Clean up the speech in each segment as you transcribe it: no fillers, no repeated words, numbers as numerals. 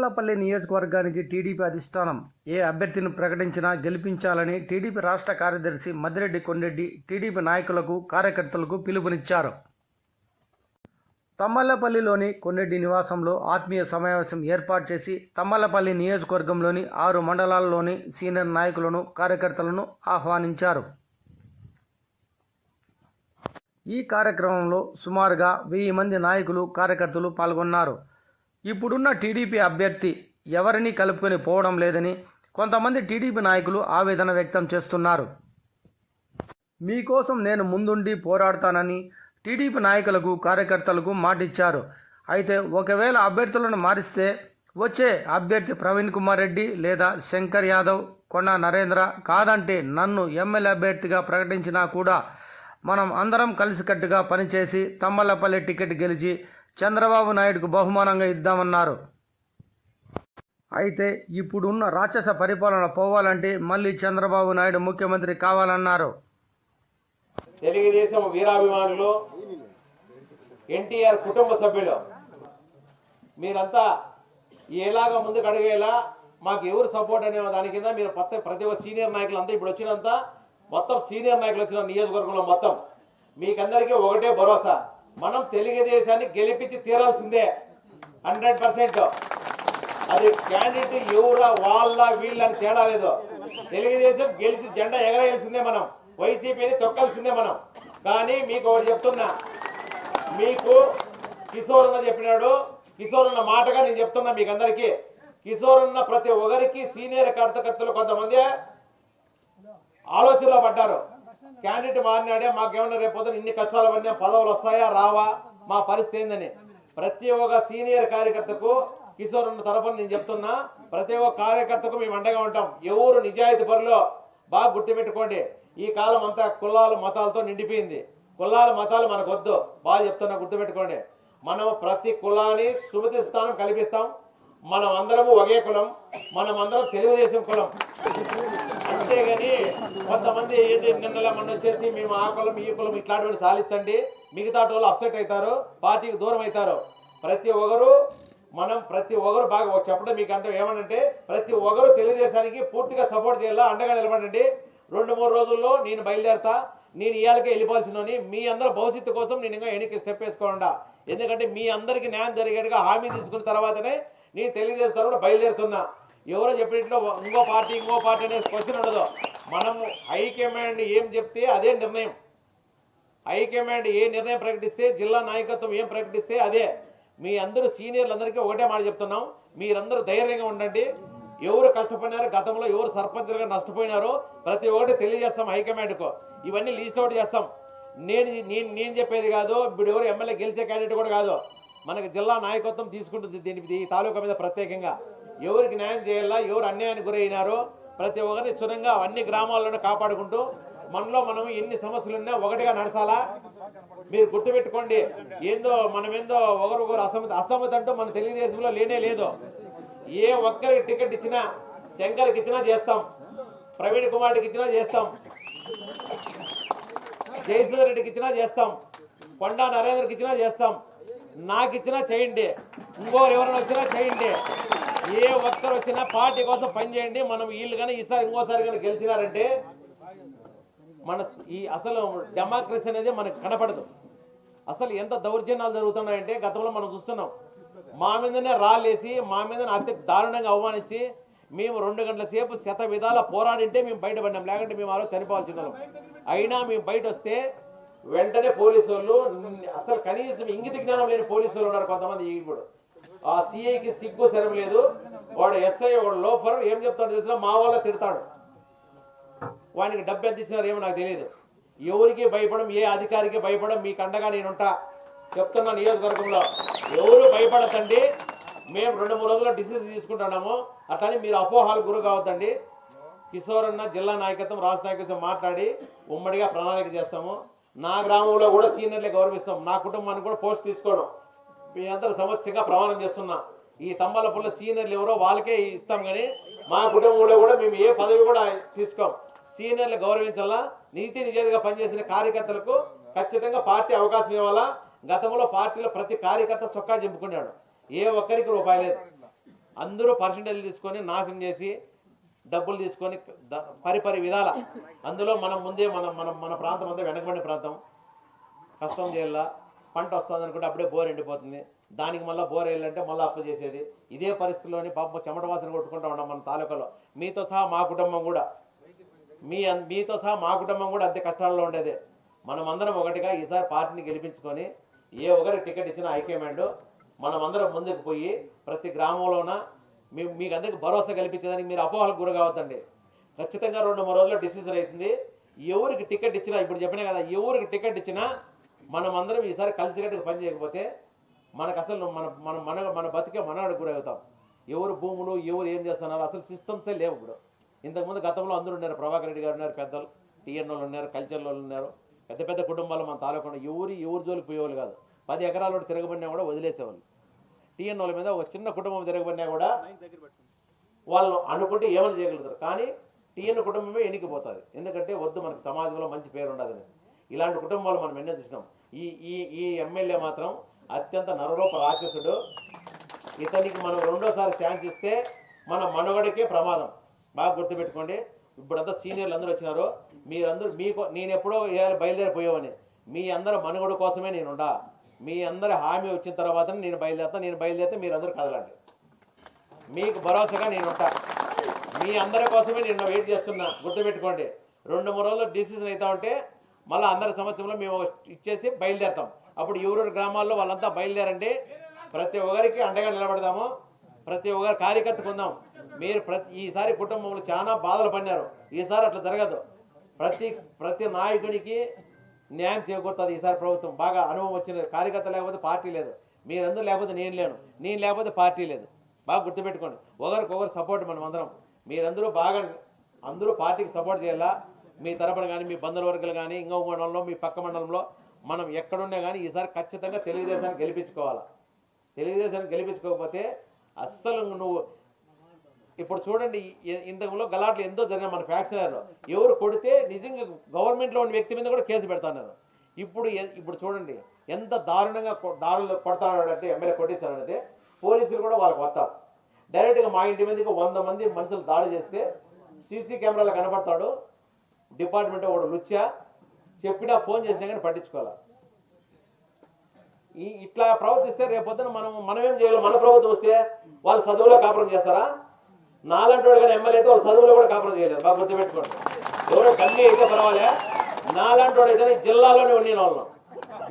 తమ్మలపల్లి నియోజకవర్గానికి టీడీపీ అధిష్టానం ఏ అభ్యర్థిని ప్రకటించినా గెలిపించాలని టీడీపీ రాష్ట్ర కార్యదర్శి మద్దిరెడ్డి కొండెడ్డి టీడీపీ నాయకులకు కార్యకర్తలకు పిలుపునిచ్చారు. తమ్మలపల్లిలోని కొండెడ్డి నివాసంలో ఆత్మీయ సమావేశం ఏర్పాటు చేసి తమ్మలపల్లి నియోజకవర్గంలోని 6 మండలాల్లోని సీనియర్ నాయకులను కార్యకర్తలను ఆహ్వానించారు. ఈ కార్యక్రమంలో సుమారుగా 1000 మంది నాయకులు కార్యకర్తలు పాల్గొన్నారు. ఇప్పుడున్న టీడీపీ అభ్యర్థి ఎవరిని కలుపుకొని పోవడం లేదని కొంతమంది టీడీపీ నాయకులు ఆవేదన వ్యక్తం చేస్తున్నారు. మీకోసం నేను ముందుండి పోరాడతానని టీడీపీ నాయకులకు కార్యకర్తలకు మాటిచ్చారు. అయితే ఒకవేళ అభ్యర్థులను మారిస్తే వచ్చే అభ్యర్థి ప్రవీణ్ కుమార్ రెడ్డి లేదా శంకర్ యాదవ్, కొండా నరేంద్ర, కాదంటే నన్ను ఎమ్మెల్యే అభ్యర్థిగా ప్రకటించినా కూడా మనం అందరం కలిసికట్టుగా పనిచేసి తమ్మలపల్లి టికెట్ గెలిచి చంద్రబాబు నాయుడుకు బహుమానంగా ఇద్దామన్నారు. అయితే ఇప్పుడున్న రాక్షస పరిపాలన పోవాలంటే మళ్ళీ చంద్రబాబు నాయుడు ముఖ్యమంత్రి కావాలన్నారు. తెలుగుదేశం వీరాభిమానులు, ఎన్టీఆర్ కుటుంబ సభ్యులు మీరంతా ఎలాగా ముందుకు అడిగేలా మాకు ఎవరు సపోర్ట్ అనే దాని కింద మీరు ప్రతి ఒక్క సీనియర్ నాయకులు అంతా ఇప్పుడు వచ్చినంత మొత్తం సీనియర్ నాయకులు వచ్చిన నియోజకవర్గంలో మొత్తం మీకందరికీ ఒకటే భరోసా, మనం తెలుగుదేశాన్ని గెలిపించి తీరాల్సిందే 100%. అది క్యాండిడేట్ ఎవరా వాళ్ళ వీళ్ళని తేడా లేదు. తెలుగుదేశం గెలిచి జెండా ఎగరేయాల్సిందే, మనం వైసీపీని తొక్కాల్సిందే మనం. కానీ మీకు ఒకటి చెప్తున్నా, మీకు కిషోర్ అన్న చెప్పినాడు, కిషోర్ అన్న మాటగా నేను చెప్తున్నా మీకు అందరికీ, కిషోర్ అన్న ప్రతి ఒక్కరికి సీనియర్ కార్యకర్తలు కొంతమంది ఆలోచనలో పడ్డారు. క్యాండిడేట్ మారినాడే, మాకేమన్నా రేపు ఇన్ని కష్టాలు పడినా పదవులు వస్తాయా రావా, మా పరిస్థితి ఏందని ప్రతి ఒక్క సీనియర్ కార్యకర్తకు కిషోర్ అన్న తరపున నేను చెప్తున్నా, ప్రతి ఒక్క కార్యకర్తకు మేము అండగా ఉంటాం. ఎవరు నిజాయితీ పరులో బాగా గుర్తుపెట్టుకోండి. ఈ కాలం అంతా కులాలు మతాలతో నిండిపోయింది. కులాలు మతాలు మనకు వద్దు, బాగా చెప్తున్నా గుర్తుపెట్టుకోండి. మనం ప్రతి కులాన్ని సుమతి స్థానం కల్పిస్తాం. మనం అందరము ఒకే కులం, మనం అందరం తెలుగుదేశం కులం. అంతేగాని కొంతమంది ఏది నిన్నలా మొన్న వచ్చేసి మేము ఆ కులం ఈ కులం ఇట్లాంటివి సాధించండి, మిగతా వాళ్ళు అప్సెట్ అవుతారు, పార్టీకి దూరం అవుతారు. ప్రతి ఒక్కరు బాగా చెప్పడం మీకు అంతా ఏమనంటే, ప్రతి ఒక్కరు తెలుగుదేశానికి పూర్తిగా సపోర్ట్ చేయాలా, అండగా నిలబడండి. 2-3 రోజుల్లో నేను బయలుదేరతా. నేను ఇవాళకే వెళ్ళిపోవాల్సిందని మీ అందరూ భవిష్యత్తు కోసం నేను ఇంకా వెనక్కి స్టెప్ వేసుకోండా. ఎందుకంటే మీ అందరికీ న్యాయం జరిగేట్టుగా హామీ తీసుకున్న తర్వాతనే నేను తెలుగుదేశం తరఫున బయలుదేరుతున్నా. ఎవరో చెప్పినట్లు ఇంకో పార్టీ అనే క్వశ్చన్ ఉండదు. మనము హైకమాండ్ ఏం చెప్తే అదే నిర్ణయం. హైకమాండ్ ఏ నిర్ణయం ప్రకటిస్తే, జిల్లా నాయకత్వం ఏం ప్రకటిస్తే అదే. మీ అందరూ సీనియర్లందరికీ ఒకటే మాట చెప్తున్నాం, మీరందరూ ధైర్యంగా ఉండండి. ఎవరు కష్టపడినారో, గతంలో ఎవరు సర్పంచ్లుగా నష్టపోయినారో ప్రతి ఒక్కటి తెలియజేస్తాం హైకమాండ్కు. ఇవన్నీ లిస్ట్ అవుట్ చేస్తాం. నేను చెప్పేది కాదు, ఇప్పుడు ఎవరు ఎమ్మెల్యే గెలిచే క్యాండిడేట్ కూడా కాదు, మనకి జిల్లా నాయకత్వం తీసుకుంటుంది దీనికి, ఈ తాలూకా మీద ప్రత్యేకంగా. ఎవరికి న్యాయం చేయాలా, ఎవరు అన్యాయానికి గురైనారో ప్రతి ఒక్కరిని క్షుణ్ణంగా అన్ని గ్రామాల్లోనే కాపాడుకుంటూ మనం ఎన్ని సమస్యలు ఉన్నా ఒకటిగా నడచాలా. మీరు గుర్తుపెట్టుకోండి, మనమేందో ఒకరు అసమ్మతి అంటూ మన తెలుగుదేశంలో లేనే లేదు. ఏ ఒక్కరికి టికెట్ ఇచ్చినా, శంకర్కి ఇచ్చినా చేస్తాం, ప్రవీణ్ కుమార్కి ఇచ్చినా చేస్తాం, జయసుధర్ రెడ్డికి ఇచ్చినా చేస్తాం, కొండా నరేంద్రకి ఇచ్చినా చేస్తాం, నాకు ఇచ్చినా చేయండి, ఇంకోరు ఎవరైనా వచ్చినా చేయండి. ఏ ఒక్కరు వచ్చినా పార్టీ కోసం పనిచేయండి. మనం వీళ్ళు కానీ ఈసారి ఇంకోసారి కానీ గెలిచినారంటే మన ఈ అసలు డెమోక్రసీ అనేది మనకు కనపడదు. అసలు ఎంత దౌర్జన్యాలు జరుగుతున్నాయంటే గతంలో మనం చూస్తున్నాం. మా మీదనే రాళ్ళేసి, మా మీదనే అతి దారుణంగా అవమానించి, మేము 2 గంటల సేపు శత విధాల పోరాడింటే మేము బయటపడినాం, లేకుంటే మేము ఆ రోజు చనిపోవాల్సిన వాళ్ళం. అయినా మేము బయట వస్తే వెంటనే పోలీసు వాళ్ళు, అసలు కనీసం ఇంగిత జ్ఞానం లేని పోలీసు వాళ్ళు ఉన్నారు కొంతమంది. ఇప్పుడు ఆ సిఐకి సిగ్గు శరం లేదు. వాడు ఎస్ఐ, వాడు లోఫర్ ఏం చెప్తాడో తెలిసిన మా వాళ్ళ తిడతాడు. వానికి డబ్బు ఎంత ఇచ్చినారు ఏమో నాకు తెలియదు. ఎవరికి భయపడం, ఏ అధికారికి భయపడం, మీకు అండగా నేనుంటా చెప్తున్నా. నియోజకవర్గంలో ఎవరు భయపడతండి. మేము 2-3 రోజుల్లో డిసిజన్ తీసుకుంటున్నాము. అట్లని మీరు అపోహాలకు గురి కావద్దండి. కిషోర్ అన్న జిల్లా నాయకత్వం, రాష్ట్ర నాయకత్వం మాట్లాడి ఉమ్మడిగా ప్రణాళిక చేస్తాము. నా గ్రామంలో కూడా సీనియర్లే గౌరవిస్తాం. నా కుటుంబానికి కూడా పోస్ట్ తీసుకోవడం మీ అందరూ సమస్యగా ప్రమాణం చేస్తున్నా. ఈ తమ్మలపల్లి సీనియర్లు ఎవరో వాళ్ళకే ఇస్తాం, కానీ మా కుటుంబంలో కూడా మేము ఏ పదవి కూడా తీసుకోం. సీనియర్లు గౌరవించాలా. నీతి నిజాయితీగా పనిచేసిన కార్యకర్తలకు ఖచ్చితంగా పార్టీ అవకాశం ఇవ్వాలా. గతంలో పార్టీలో ప్రతి కార్యకర్త చొక్కా చింపుకున్నాడు, ఏ ఒక్కరికి రూపాయి లేదు. అందరూ పర్సంటేజ్ తీసుకొని నాశనం చేసి డబ్బులు తీసుకొని పరిపరి విధాల అందులో మనం ముందే మన ప్రాంతం అంతా వెనకబడిన ప్రాంతం, కష్టం చేయాల, పంట వస్తుంది అనుకుంటే అప్పుడే బోర్ ఎండిపోతుంది, దానికి మళ్ళీ బోర్ వేయాలంటే మళ్ళీ అప్పు చేసేది. ఇదే పరిస్థితిలోని పాపం చెమట వాసన కొట్టుకుంటూ ఉన్నాం మన తాలూకాలో. మీతో సహా మా కుటుంబం కూడా అంతే కష్టాల్లో ఉండేది. మనమందరం ఒకటిగా ఈసారి పార్టీని గెలిపించుకొని ఏ ఒకరికి టికెట్ ఇచ్చినా హైకమాండ్ మనమందరం ముందుకు పోయి ప్రతి గ్రామంలోన మీకు అందరికి భరోసా కల్పించేదానికి మీరు అపోహలకు గురి కావద్దండి. ఖచ్చితంగా 2-3 రోజుల్లో డిసిజన్ అవుతుంది. ఎవరికి టికెట్ ఇచ్చినా, ఇప్పుడు చెప్పినా కదా, ఎవరికి టికెట్ ఇచ్చినా మనమందరం ఈసారి కలిసికట్టుగా పని చేయకపోతే మనకు అసలు మన బతికే మనవాడికి గురవుతాం. ఎవరు భూములు ఎవరు ఏం చేస్తున్నారు అసలు సిస్టమ్సే లేవు. ఇప్పుడు ఇంతకుముందు గతంలో అందరూ ఉన్నారు, ప్రభాకర్ రెడ్డి గారు ఉన్నారు, పెద్దలు టీఎన్ వాళ్ళు ఉన్నారు, కల్చర్ వాళ్ళు ఉన్నారు, పెద్ద పెద్ద కుటుంబాలు మన తాలూకా ఎవరు జోలికి పోయేవాళ్ళు కాదు. 10 ఎకరాలు తిరగబడినా కూడా వదిలేసేవాళ్ళు. టీఎన్ వాళ్ళ మీద ఒక చిన్న కుటుంబం తిరగబడినా కూడా వాళ్ళు అనుకుంటే ఏమైనా చేయగలుగుతారు. కానీ టీఎన్ కుటుంబమే ఎన్నికపోతుంది. ఎందుకంటే వద్దు, మనకి సమాజంలో మంచి పేరు ఉండదని. ఇలాంటి కుటుంబాలు మనం ఎన్నో చూసినాం. ఈ ఎమ్మెల్యే మాత్రం అత్యంత నరరూప రాక్షసుడు. ఇతనికి మనం 2వ సారి ఛాన్స్ ఇస్తే మన మనుగడకే ప్రమాదం. బాగా గుర్తుపెట్టుకోండి. ఇప్పుడంతా సీనియర్లు అందరూ వచ్చినారు. మీరందరూ నేను ఎప్పుడో బయలుదేరిపోయామని మీ అందరూ మనుగడ కోసమే నేనుండా. మీ అందరి హామీ వచ్చిన తర్వాత నేను బయలుదేరితే మీరందరూ కదలండి. మీకు భరోసాగా నేను ఉంటా. మీ అందరి కోసమే నేను వెయిట్ చేస్తున్నా. గుర్తుపెట్టుకోండి. 2-3 రోజుల్లో డిసిజన్ అవుతా ఉంటే మళ్ళీ అందరి సంవత్సరంలో మేము ఇచ్చేసి బయలుదేరుతాం. అప్పుడు ఎవరెవరి గ్రామాల్లో వాళ్ళంతా బయలుదేరండి. ప్రతి ఒక్కరికి అండగా నిలబడదాము. ప్రతి ఒక్కరి కార్యకర్తకు ఉందాం. మీరు ఈసారి కుటుంబంలో చాలా బాధలు పడినారు. ఈసారి అట్లా జరగదు. ప్రతి నాయకునికి న్యాయం చేకూరుతుంది. ఈసారి ప్రభుత్వం బాగా అనుభవం వచ్చిన కార్యకర్త లేకపోతే పార్టీ లేదు. మీరందరూ లేకపోతే నేను లేను, నేను లేకపోతే పార్టీ లేదు. బాగా గుర్తుపెట్టుకోండి. ఒకరికొకరు సపోర్ట్ మనం అందరం. మీరందరూ అందరూ పార్టీకి సపోర్ట్ చేయాలా. మీ తరపున కానీ మీ బంధువుల వర్గాలు కానీ ఇంకో మండలంలో మీ పక్క మండలంలో మనం ఎక్కడున్నా కానీ ఈసారి ఖచ్చితంగా తెలుగుదేశాన్ని గెలిపించుకోవాలా. తెలుగుదేశాన్ని గెలిపించుకోకపోతే అస్సలు నువ్వు ఇప్పుడు చూడండి, ఇంతకులో గలాట్లు ఎంతో జరిగిన మన ఫ్యాక్షన్ ఎవరు కొడితే నిజంగా గవర్నమెంట్లో ఉన్న వ్యక్తి మీద కూడా కేసు పెడతాన్నారు. ఇప్పుడు చూడండి ఎంత దారుణంగా దారులు కొడతాడంటే ఎమ్మెల్యే కొట్టేశారంటే పోలీసులు కూడా వాళ్ళకి వత్తాసు. డైరెక్ట్గా మా ఇంటి మీదకి 100 మంది మనుషులు దాడి చేస్తే సీసీ కెమెరాలో కనపడతాడు. డిపార్ట్మెంట్ ఒకడు లుచ్చా చెప్పినా ఫోన్ చేసినా కానీ పట్టించుకోవాలి. ఇట్లా ప్రవర్తిస్తే రేపొద్దున మనమేం చేయాలి? మన ప్రభుత్వం వస్తే వాళ్ళు చదువులో కాపురం చేస్తారా? నాలాంటి వాడు కానీ ఎమ్మెల్యే అయితే వాళ్ళు చదువులో కూడా కాపురం చేయలేరు. బాగా గుర్తుపెట్టుకోండి. ఎవరో కన్నీ అయితే పర్వాలే, నాలాంటి వాడు అయితే జిల్లాలోనే ఉండిన వాళ్ళను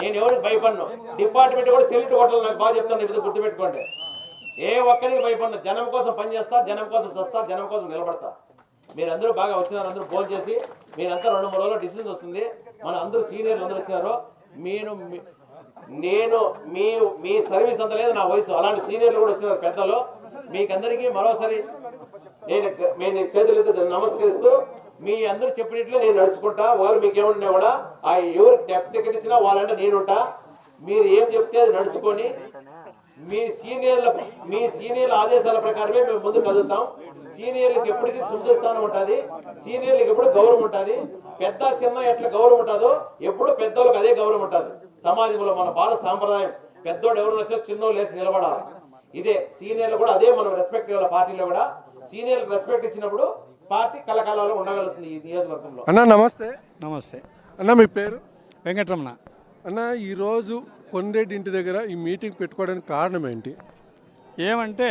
నేను ఎవరికి భయపడను. డిపార్ట్మెంట్ కూడా సెల్యూట్ కొట్టాలి. నాకు బాగా చెప్తాను. ఇది గుర్తుపెట్టుకోండి. ఏ ఒక్కరికి భయపడను. జనం కోసం పనిచేస్తా, జనం కోసం చస్తా, జనం కోసం నిలబడతా. మీరందరూ బాగా వచ్చినారు. అందరూ ఫోన్ చేసి మీరంతా 2-3 రోజుల్లో డిసిజన్ వస్తుంది. మన అందరూ సీనియర్లు అందరూ వచ్చినారు. నేను మీ సర్వీస్ అంత లేదు, నా వయసు. అలాంటి సీనియర్లు కూడా వచ్చినారు పెద్దలు. మీకందరికీ మరోసారి నేను చేతులెత్తి నమస్కరిస్తూ మీ అందరూ చెప్పినట్లు నేను నడుచుకుంటా. వాళ్ళు మీకేమన్నా కూడా ఎవరు టికెట్ ఇచ్చినా వాళ్ళంటే నేనుంటా. మీరు ఏం చెప్తే అది నడుచుకొని మీ సీనియర్ల ఆదేశాల ప్రకారమే మేము ముందుకు కదులుతాం. సీనియర్లకు ఎప్పటికీ సుందరస్థానం ఉంటుంది. సీనియర్లకు ఎప్పుడు గౌరవం ఉంటుంది. పెద్ద చిన్న ఎట్లా గౌరవం ఉంటుందో ఎప్పుడు పెద్దోళ్ళకి అదే గౌరవం ఉంటుంది. సమాజంలో మన భారత సాంప్రదాయం పెద్దోడు ఎవరు నచ్చో చిన్నోళ్ళు లేసి నిలబడాలి. ఇదే సీనియర్లు కూడా అదే మనం రెస్పెక్ట్ ఇవ్వాలి. పార్టీలో కూడా సీనియర్లకు రెస్పెక్ట్ ఇచ్చినప్పుడు పార్టీ కలకాలాలు ఉండగలుగుతుంది ఈ నియోజకవర్గంలో. అన్న నమస్తే. నమస్తే అన్న మీ పేరు? వెంకటరమణ. అన్న ఈరోజు కొండరెడ్డి ఇంటి దగ్గర ఈ మీటింగ్ పెట్టుకోవడానికి కారణం ఏంటి? ఏమంటే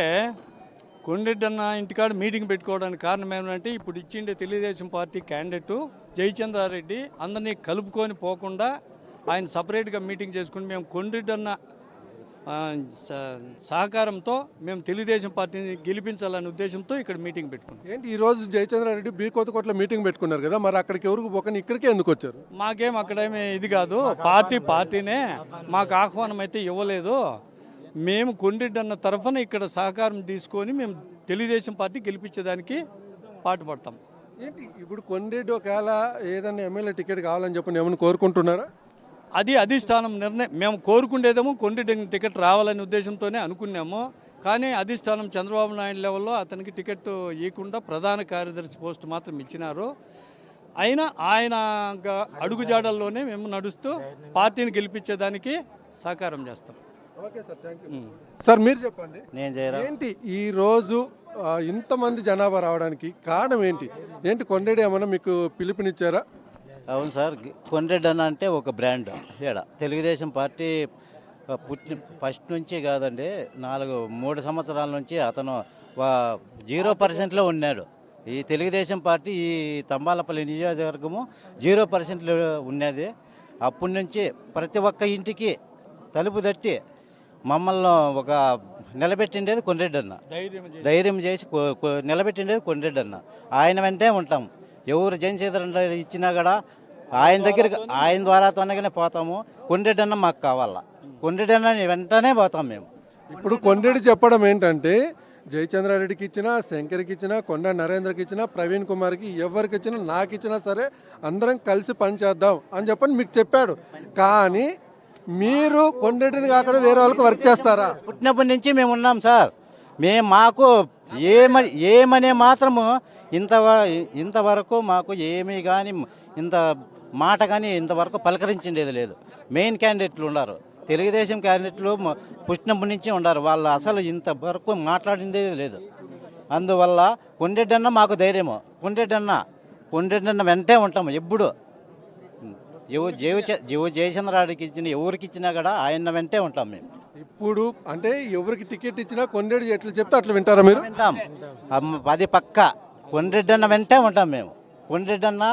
కొండరెడ్డి అన్న ఇంటికాడ మీటింగ్ పెట్టుకోవడానికి కారణం ఏమంటే ఇప్పుడు ఇచ్చిండే తెలుగుదేశం పార్టీ క్యాండిడేటు జయచంద్రారెడ్డి అందరినీ కలుపుకొని పోకుండా ఆయన సపరేట్గా మీటింగ్ చేసుకుని మేము కొండరెడ్డి అన్న సహకారంతో మేము తెలుగుదేశం పార్టీని గెలిపించాలనే ఉద్దేశంతో ఇక్కడ మీటింగ్ పెట్టుకున్నాం. ఏంటి ఈరోజు జయచంద్రారెడ్డి బీ కొత్తకోటలో మీటింగ్ పెట్టుకున్నారు కదా, మరి అక్కడికి ఎవరికి పోకని ఇక్కడికే ఎందుకు వచ్చారు? మాకేం అక్కడేమీ ఇది కాదు, పార్టీనే మాకు ఆహ్వానం అయితే ఇవ్వలేదు. మేము కొండరెడ్డి అన్న తరఫున ఇక్కడ సహకారం తీసుకొని మేము తెలుగుదేశం పార్టీ గెలిపించేదానికి పాటుపడతాం. ఏంటి ఇప్పుడు కొండరెడ్డి ఒకవేళ ఏదైనా ఎమ్మెల్యే టికెట్ కావాలని చెప్పి ఏమైనా కోరుకుంటున్నారా? అది అధిష్టానం నిర్ణయం. మేము కోరుకుండేదేమో కొండరెడ్డి టికెట్ రావాలనే ఉద్దేశంతోనే అనుకున్నాము. కానీ అధిష్టానం చంద్రబాబు నాయుడు లెవెల్లో అతనికి టికెట్ ఇవ్వకుండా ప్రధాన కార్యదర్శి పోస్ట్ మాత్రం ఇచ్చినారు. అయినా ఆయన అడుగుజాడల్లోనే మేము నడుస్తూ పార్టీని గెలిపించేదానికి సహకారం చేస్తాం. Okay sir, thank you. Sir మీరు చెప్పండి, నేను చేయరా ఏంటి ఈ రోజు ఇంతమంది జనాభా రావడానికి కారణం ఏంటి? ఏంటి కొండేడి ఏమన్నా మీకు పిలుపునిచ్చారా? అవును సార్, కొండ్రెడ్డి అన్న అంటే ఒక బ్రాండ్ ఈడ తెలుగుదేశం పార్టీ పుట్టి ఫస్ట్ నుంచి కాదండి, 3 సంవత్సరాల నుంచి అతను 0%లో ఉన్నాడు. ఈ తెలుగుదేశం పార్టీ ఈ తంబాలపల్లి నియోజకవర్గము 0%లో ఉన్నది. అప్పటి నుంచి ప్రతి ఒక్క ఇంటికి తలుపు తట్టి మమ్మల్ని ఒక నిలబెట్టిండేది కొండ్రెడ్డి అన్న. ధైర్యం చేసి నిలబెట్టిండేది కొండ్రెడ్డి అన్న. ఆయన వెంటే ఉంటాం. ఎవరు జనసేన ఇచ్చినా కూడా ఆయన దగ్గరికి ఆయన ద్వారాతోనే పోతాము. కొండ్రెడ్డి అన్న మాకు కావాలా, కొండ్రెడ్డి అన్న వెంటనే పోతాం మేము. ఇప్పుడు కొండేడి చెప్పడం ఏంటంటే జయచంద్రారెడ్డికి ఇచ్చినా, శంకర్కి ఇచ్చినా, కొండ నరేంద్రకి ఇచ్చినా, ప్రవీణ్ కుమార్కి ఎవరికి ఇచ్చినా, నాకు ఇచ్చినా సరే అందరం కలిసి పనిచేద్దాం అని చెప్పని మీకు చెప్పాడు. కానీ మీరు కొండేటిని కాకుండా వేరే వాళ్ళకి వర్క్ చేస్తారా? పుట్టినప్పటి నుంచి మేము ఉన్నాం సార్. మాకు ఏమనే మాత్రము ఇంతవరకు మాకు ఏమీ కానీ ఇంత మాట కానీ ఇంతవరకు పలకరించిండేది లేదు. మెయిన్ క్యాండిడేట్లు ఉన్నారు, తెలుగుదేశం క్యాండిడేట్లు పుట్టినప్పటి నుంచి ఉన్నారు. వాళ్ళు అసలు ఇంతవరకు మాట్లాడిందే లేదు. అందువల్ల కొండ్రెడ్డి అన్న మాకు ధైర్యము. కొండ్రెడ్డి అన్న వెంటే ఉంటాము ఎప్పుడు. జయచంద్రాడికి ఇచ్చిన ఎవరికి ఇచ్చినా కూడా ఆయన వెంటే ఉంటాం మేము. ఇప్పుడు అంటే ఎవరికి టికెట్ ఇచ్చినా కొండేడి ఎట్లా చెప్తే అట్లా వింటారా మీరు? వింటాం, అది పక్క. కొండ్రెడ్డి అన్న వెంటే ఉంటాం మేము. కొండ్రెడ్డి అన్న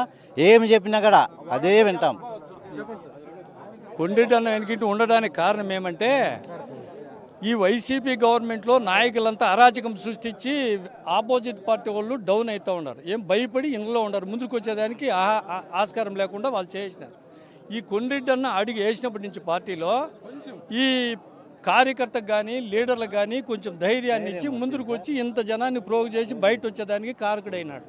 ఏమి చెప్పినా కూడా అదే వింటాం. కొండ్రెడ్డి అన్న వెనకింటి ఉండడానికి కారణం ఏమంటే ఈ వైసీపీ గవర్నమెంట్లో నాయకులంతా అరాచకం సృష్టించి ఆపోజిట్ పార్టీ వాళ్ళు డౌన్ అవుతూ ఉన్నారు. ఏం భయపడి ఇంట్లో ఉన్నారు, ముందుకు వచ్చేదానికి ఆస్కారం లేకుండా వాళ్ళు చేసినారు. ఈ కొండ్రెడ్డి అన్న అడిగి వేసినప్పటి నుంచి పార్టీలో ఈ కార్యకర్తకు కానీ లీడర్లకు కానీ కొంచెం ధైర్యాన్ని ఇచ్చి ముందుకు వచ్చి ఇంత జనాన్ని ప్రోగు చేసి బయట వచ్చేదానికి కారకుడైనాడు.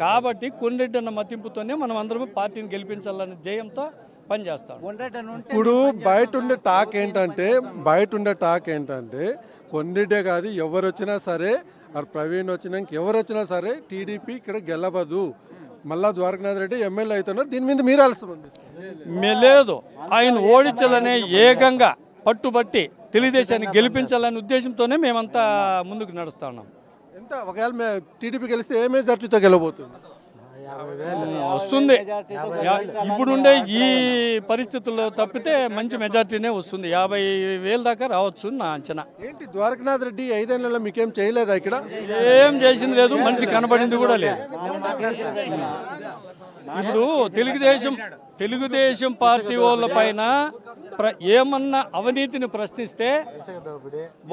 కాబట్టి కొండ్రెడ్డి అన్న మతింపుతోనే మనం అందరం పార్టీని గెలిపించాలనే ధ్యేయంతో పనిచేస్తాం. ఇప్పుడు బయట ఉండే టాక్ ఏంటంటే కొండేడే కాదు ఎవరు వచ్చినా సరే, ప్రవీణ్ వచ్చినాక ఎవరు వచ్చినా సరే టీడీపీ ఇక్కడ గెలవదు, మళ్ళా ద్వారకనాథ్ రెడ్డి ఎమ్మెల్యే అవుతున్నారు. దీని మీద మీరు ఆలోచన లేదు, ఆయన ఓడించాలనే ఏకంగా పట్టుబట్టి తెలుగుదేశాన్ని గెలిపించాలనే ఉద్దేశంతోనే మేమంతా ముందుకు నడుస్తా ఉన్నాం. ఎంత ఒకవేళ టీడీపీ గెలిస్తే ఏ మెజార్టీతో గెలవబోతుంది? వస్తుంది. ఇప్పుడుండే ఈ పరిస్థితుల్లో తప్పితే మంచి మెజార్టీనే వస్తుంది. 50,000 దాకా రావచ్చు నా అంచనా. ఏంటి ద్వారకనాథ్ రెడ్డి 5 ఏళ్లలో మీకేం చేయలేదా? ఇక్కడ ఏం చేసింది లేదు, మనిషి కనబడింది కూడా లేదు. ఇప్పుడు తెలుగుదేశం పార్టీ వాళ్ళ పైన ఏమన్నా అవినీతిని ప్రశ్నిస్తే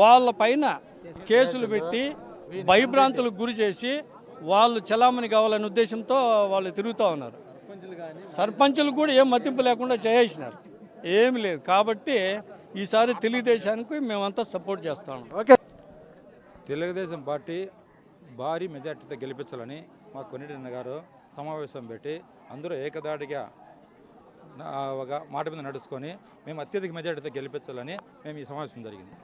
వాళ్ళ పైన కేసులు పెట్టి భయభ్రాంతులకు గురి చేసి వాళ్ళు చలామణి కావాలనే ఉద్దేశంతో వాళ్ళు తిరుగుతూ ఉన్నారు. సర్పంచులు కూడా ఏం మతింపు లేకుండా చేసినారు, ఏమి లేదు. కాబట్టి ఈసారి తెలుగుదేశానికి మేమంతా సపోర్ట్ చేస్తాము. తెలుగుదేశం పార్టీ భారీ మెజార్టీతో గెలిపించాలని మా కొండేటి గారు సమావేశం పెట్టి అందరూ ఏకదాటిగా ఒక మాట మీద నడుచుకొని మేము అత్యధిక మెజార్టీతో గెలిపించాలని మేము ఈ సమావేశం జరిగింది.